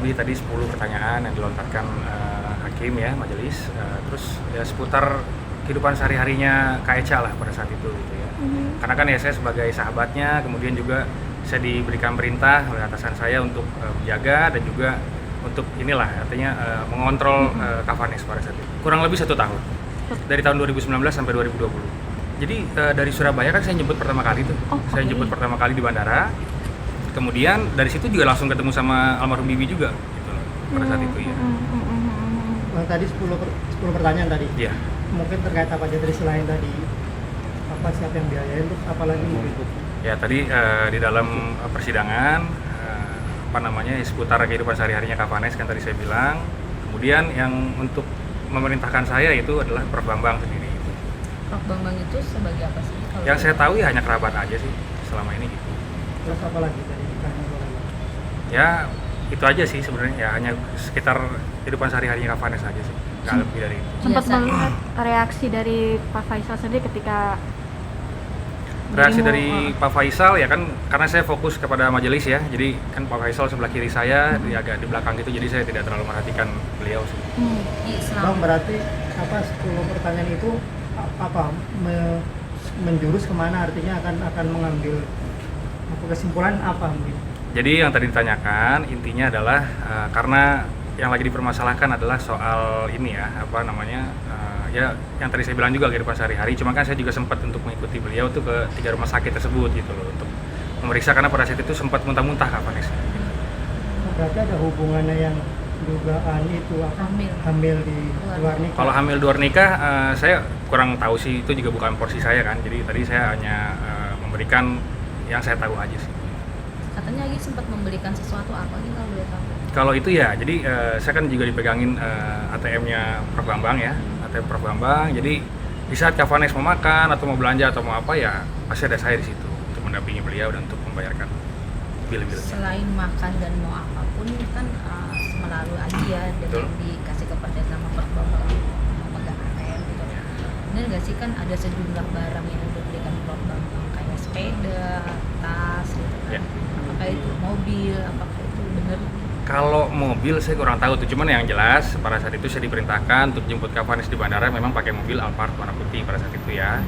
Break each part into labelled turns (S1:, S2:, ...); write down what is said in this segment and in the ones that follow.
S1: lebih tadi 10 pertanyaan yang dilontarkan hakim ya, majelis. Terus ya seputar kehidupan sehari-harinya Kak Echa lah pada saat itu gitu ya. Karena kan ya saya sebagai sahabatnya, kemudian juga saya diberikan perintah oleh atasan saya untuk menjaga dan juga untuk inilah artinya mengontrol Kak Vanes pada saat itu. Kurang lebih 1 tahun. Dari tahun 2019 sampai 2020. Jadi dari Surabaya kan saya nyebut pertama kali tuh. Saya nyebut pertama kali di bandara. Kemudian dari situ juga langsung ketemu sama almarhum Bibi juga gitu loh, pada saat itu ya.
S2: Bang, tadi 10 pertanyaan tadi.
S1: Iya.
S2: Mungkin terkait apa aja dari selain tadi apa siapa yang biayain, terus apa lagi mungkin?
S1: Ya tadi di dalam persidangan apa namanya seputar kehidupan sehari-harinya Kak Vanes kan tadi saya bilang. Kemudian yang untuk memerintahkan saya itu adalah Prof Bambang sendiri.
S3: Prof Bambang itu sebagai apa sih?
S1: Yang saya tahu ya hanya kerabat aja sih selama ini gitu.
S2: Terus apa lagi tadi?
S1: Ya itu aja sih sebenarnya, ya hanya sekitar kehidupan sehari-harinya Kak Vanes aja sih, nggak lebih dari itu.
S4: Sempat
S3: Biasa.
S4: melihat reaksi dari Pak Faisal sendiri ketika
S1: Reaksi
S4: demo,
S1: dari Pak Faisal ya kan, karena saya fokus kepada majelis ya, jadi kan Pak Faisal sebelah kiri saya, dia agak di belakang gitu, jadi saya tidak terlalu merhatikan beliau sih.
S2: Bang, berarti apa 10 pertanyaan itu menjurus kemana, artinya akan mengambil apa, kesimpulan apa mungkin?
S1: Jadi yang tadi ditanyakan intinya adalah karena yang lagi dipermasalahkan adalah soal ini ya, apa namanya, ya yang tadi saya bilang juga kehidupan sehari-hari, cuma kan saya juga sempat untuk mengikuti beliau tuh ke 3 rumah sakit tersebut gitu loh, untuk memeriksa karena pada saat itu sempat muntah-muntah Kak Vanes.
S2: Berarti ada hubungannya yang dugaan itu apa? Hamil di luar nikah.
S1: Kalau hamil di luar nikah, saya kurang tahu sih, itu juga bukan porsi saya kan, jadi tadi saya hanya memberikan yang saya tahu aja sih.
S3: Katanya lagi sempat membelikan sesuatu apa nih kalau boleh tahu?
S1: Kalau itu ya, jadi saya kan juga dipegangin ATM-nya Prof Bambang ya, ATM Prof Bambang. Jadi di saat Kak Vanes mau makan atau mau belanja atau mau apa ya, pasti ada saya di situ untuk mendampingi beliau dan untuk membayarkan bil-bilnya.
S3: Selain makan dan mau apapun kan melalui aja dengan dikasih kepada sama Prof Bambang pemegang ATM gitu. Benar nggak sih kan ada sejumlah barang yang diberikan Prof Bambang kayak sepeda, tas gitu kan?
S1: Ya.
S3: Apakah itu mobil? Apakah itu benar?
S1: Kalau mobil saya kurang tahu tuh, cuman yang jelas pada saat itu saya diperintahkan untuk jemput Kak Vanes di bandara memang pakai mobil Alphard warna putih pada saat itu ya.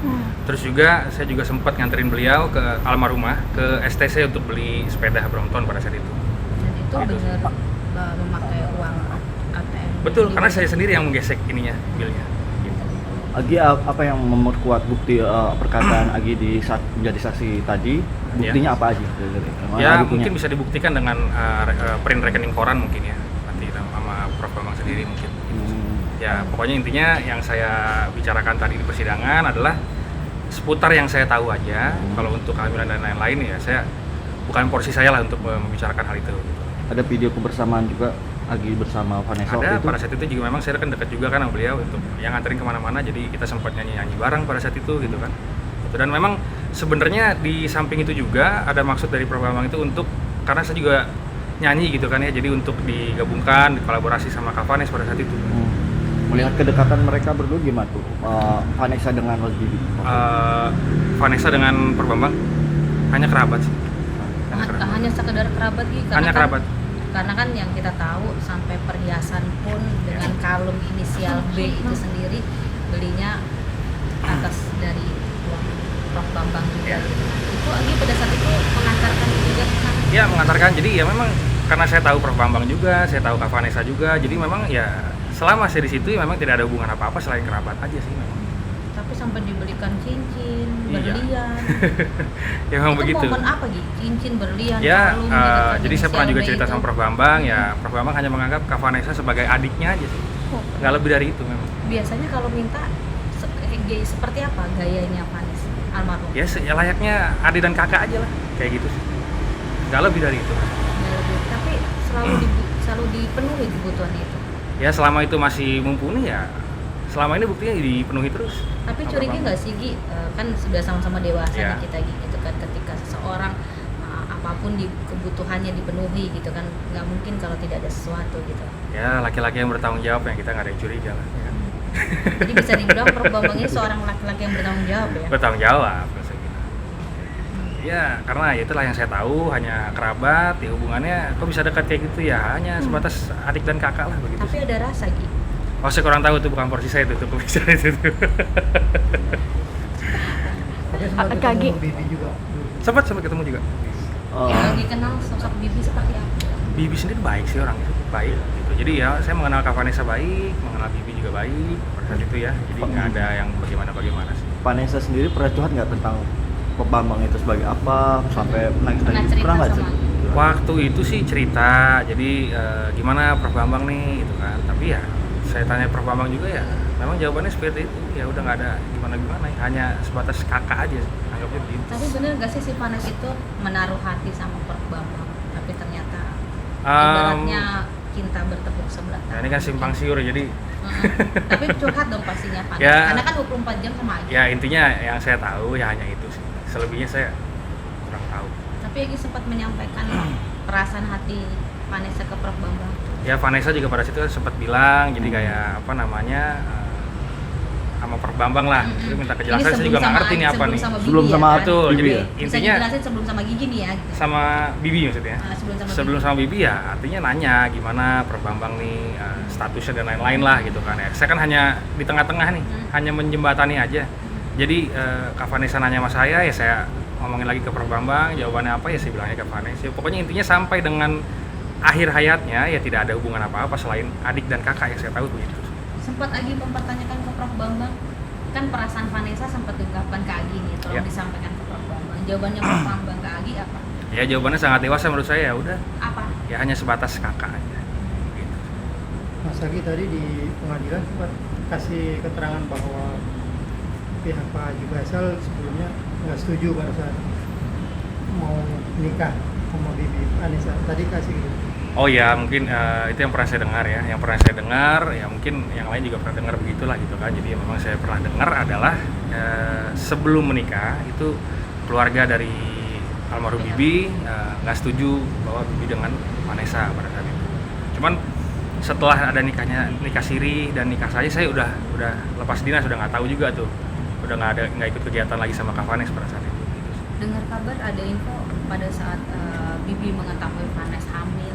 S1: Terus juga saya juga sempat nganterin beliau ke almarhumah ke STC untuk beli sepeda Brompton pada saat itu.
S3: Dan itu benar memakai uang ATM?
S1: Betul, karena saya sendiri yang menggesek ininya, bilnya.
S5: Agi, apa yang memperkuat bukti perkataan Agi di saat menjadi saksi tadi? Buktinya apa aja?
S1: Ya mungkin bisa dibuktikan dengan print rekening koran mungkin ya, nanti sama Prof Bambang sendiri mungkin. Ya pokoknya intinya yang saya bicarakan tadi di persidangan adalah seputar yang saya tahu aja. Kalau untuk kehamilan dan lain-lain ya saya bukan porsi saya lah untuk membicarakan hal itu.
S5: Ada video kebersamaan juga Agi bersama Vanessa
S1: ada
S5: itu?
S1: Pada saat itu juga memang saya kan dekat juga kan sama beliau untuk yang nganterin kemana-mana, jadi kita sempat nyanyi-nyanyi bareng pada saat itu gitu kan. Dan memang sebenarnya di samping itu juga ada maksud dari Prof Bambang itu untuk, karena saya juga nyanyi gitu kan ya, jadi untuk digabungkan, kolaborasi sama Kak Vanes pada saat itu.
S5: Melihat kedekatan mereka berdua gimana tuh? Vanessa dengan Mas Bibi?
S1: Vanessa dengan Prof Bambang hanya kerabat sih.
S3: Hanya sekedar kerabat gitu?
S1: Hanya kerabat.
S3: Karena kan yang kita tahu sampai perhiasan pun dengan kalung inisial B itu sendiri belinya atas dari uang Prof Bambang juga. Itu Agi pada saat itu mengantarkan juga kan?
S1: Ya mengantarkan, jadi ya memang karena saya tahu Prof Bambang juga, saya tahu Kak Vanessa juga, jadi memang ya selama saya di situ memang tidak ada hubungan apa-apa selain kerabat aja sih memang.
S3: Tapi sampai dibelikan cincin, berlian.
S1: Ya memang
S3: itu
S1: begitu.
S3: momen apa Gi? Cincin, berlian,
S1: Ya,
S3: kalung gitu kan,
S1: jadi saya pernah juga
S3: inisial B
S1: cerita
S3: itu.
S1: sama Prof Bambang, ya Prof Bambang hanya menganggap Kak Vanessa sebagai adiknya aja sih, nggak lebih dari itu memang.
S3: Biasanya kalau minta seperti apa gayanya Vanes almarhum?
S1: Ya, ya layaknya adik dan kakak aja lah, kayak gitu sih, nggak lebih dari itu.
S3: Nggak lebih, tapi selalu dipenuhi kebutuhan itu.
S1: Ya selama itu masih mumpuni ya, selama ini buktinya dipenuhi terus.
S3: Tapi curiga nggak sih Gi, kan sudah sama-sama dewasa
S1: Ya.
S3: nih kita gitu kan, ketika seseorang apapun kebutuhannya dipenuhi gitu kan, nggak mungkin kalau tidak ada sesuatu gitu.
S1: Ya laki-laki yang bertanggung jawab yang kita nggak ada yang curiga lah ya.
S3: Jadi bisa dibilang Prof Bambang ini seorang laki-laki yang bertanggung jawab ya.
S1: Bertanggung jawab saya kira. Ya karena itulah yang saya tahu, hanya kerabat, ya hubungannya kok bisa dekat kayak gitu ya, hanya sebatas adik dan kakak lah begitu.
S3: Tapi ada rasa Gi.
S1: Oh saya kurang tahu, itu bukan porsi saya itu pembicaraan itu.
S2: Tapi sempat
S4: Kak
S2: ketemu
S4: Gi.
S2: Bibi juga dulu.
S1: sempat ketemu juga.
S3: Yang lagi kenal sosok Bibi seperti apa?
S1: Bibi sendiri baik sih orangnya, baik gitu. Jadi ya saya mengenal Kak Vanessa baik, mengenal Bibi juga baik pada saat itu ya. Jadi nggak ada yang bagaimana sih.
S5: Vanessa sendiri pernah curhat nggak tentang Pak Bambang itu sebagai apa sampai nangis
S3: Pernah
S5: nangis?
S3: cerita
S5: Pernah nggak
S3: sama-
S5: cerita?
S1: Waktu itu sih cerita, jadi gimana Prof Bambang nih gitu kan. Tapi ya saya tanya Prof Bambang juga ya, memang jawabannya seperti itu. Ya udah nggak ada gimana-gimana, hanya sebatas kakak aja, anggapnya begitu.
S3: Tapi bener gak sih si Vanes itu menaruh hati sama Prof Bambang? Tapi ternyata ibaratnya cinta bertepuk sebelah
S1: Ya,
S3: tangan.
S1: ini kan simpang siur jadi
S3: Tapi curhat dong pastinya Vanes.
S1: Ya.
S3: Karena kan 24 jam sama Agi.
S1: ya intinya yang saya tahu ya hanya itu sih. Selebihnya saya kurang tahu.
S3: Tapi Agi sempat menyampaikan perasaan hati Vanessa ke Prof Bambang.
S1: Ya Vanessa juga pada situ sempat bilang, jadi kayak apa namanya sama Prof Bambang lah. Itu minta kejelasan, saya juga nggak ngerti nih apa nih.
S5: Sebelum sama
S1: Betul,
S5: Bibi
S1: jadi
S5: ya?
S3: Bisa
S1: intinya
S3: dijelasin sebelum sama Gigi nih ya. Gitu.
S1: sama Bibi maksudnya.
S3: Sebelum sama
S1: Bibi ya artinya nanya gimana Prof Bambang nih statusnya dan lain-lain lah gitu kan ya. Saya kan hanya di tengah-tengah nih, hanya menjembatani aja. Jadi Kak Vanessa nanya sama saya, ya saya ngomongin lagi ke Prof Bambang, jawabannya apa ya saya bilangnya ke Vanessa. Ya, pokoknya intinya sampai dengan akhir hayatnya ya tidak ada hubungan apa-apa selain adik dan kakak yang saya tahu begitu.
S3: Sempat Agi mempertanyakan ke Prof Bambang, kan perasaan Vanessa sempat diungkapkan ke Agi nih, tolong
S1: Ya.
S3: disampaikan ke Prof Bambang. Jawabannya Prof Bambang ke Agi apa?
S1: Ya jawabannya sangat dewasa menurut saya, ya udah
S3: Apa?
S1: ya hanya sebatas kakak aja. Gitu.
S2: Mas Agi tadi di pengadilan sempat kasih keterangan bahwa pihak Pak Haji Faisal sebelumnya nggak setuju pada saat mau nikah sama Bibi Vanessa. Tadi kasih gitu.
S1: Oh ya mungkin itu yang pernah saya dengar ya, ya mungkin yang lain juga pernah dengar begitulah gitu kan. Jadi yang memang saya pernah dengar adalah sebelum menikah itu keluarga dari almarhum Bibi nggak setuju bahwa Bibi dengan Vanessa pada saat itu. Cuman setelah ada nikah siri dan nikah saya udah lepas dinas, udah nggak tahu juga tuh, udah nggak ikut kegiatan lagi sama Kak Vanessa pada saat itu.
S3: Dengar kabar ada info pada saat Bibi mengetahui Vanessa hamil,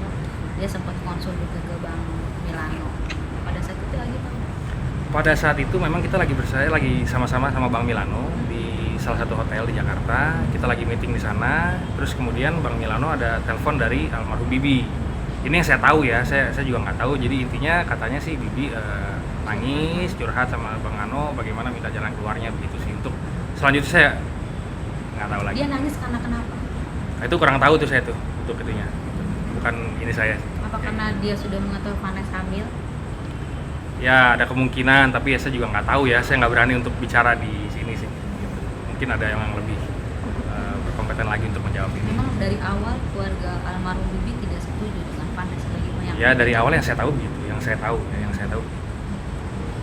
S3: dia sempat konsul juga ke Bang Milano. Pada saat itu lagi tahu.
S1: Pada saat itu memang kita lagi sama-sama sama Bang Milano di salah satu hotel di Jakarta. Kita lagi meeting di sana. Terus kemudian Bang Milano ada telepon dari almarhum Bibi. Ini yang saya tahu ya, saya juga nggak tahu. Jadi intinya katanya sih Bibi nangis, curhat sama Bang Ano, bagaimana minta jalan keluarnya begitu sih. Untuk selanjutnya saya nggak tahu lagi.
S3: Dia nangis karena kenapa?
S1: Nah, itu kurang tahu tuh saya tuh untuk itunya. Bukan ini saya.
S3: Apa karena dia sudah mengetahui Vanessa hamil?
S1: Ya ada kemungkinan, tapi ya saya juga nggak tahu ya. Saya nggak berani untuk bicara di sini sih. Gitu. Mungkin ada yang lebih berkompeten lagi untuk menjawab ini.
S3: Memang dari awal keluarga almarhum Bibi tidak setuju dengan Vanessa bagaimana?
S1: Ya dari awal yang saya tahu begitu, yang saya tahu.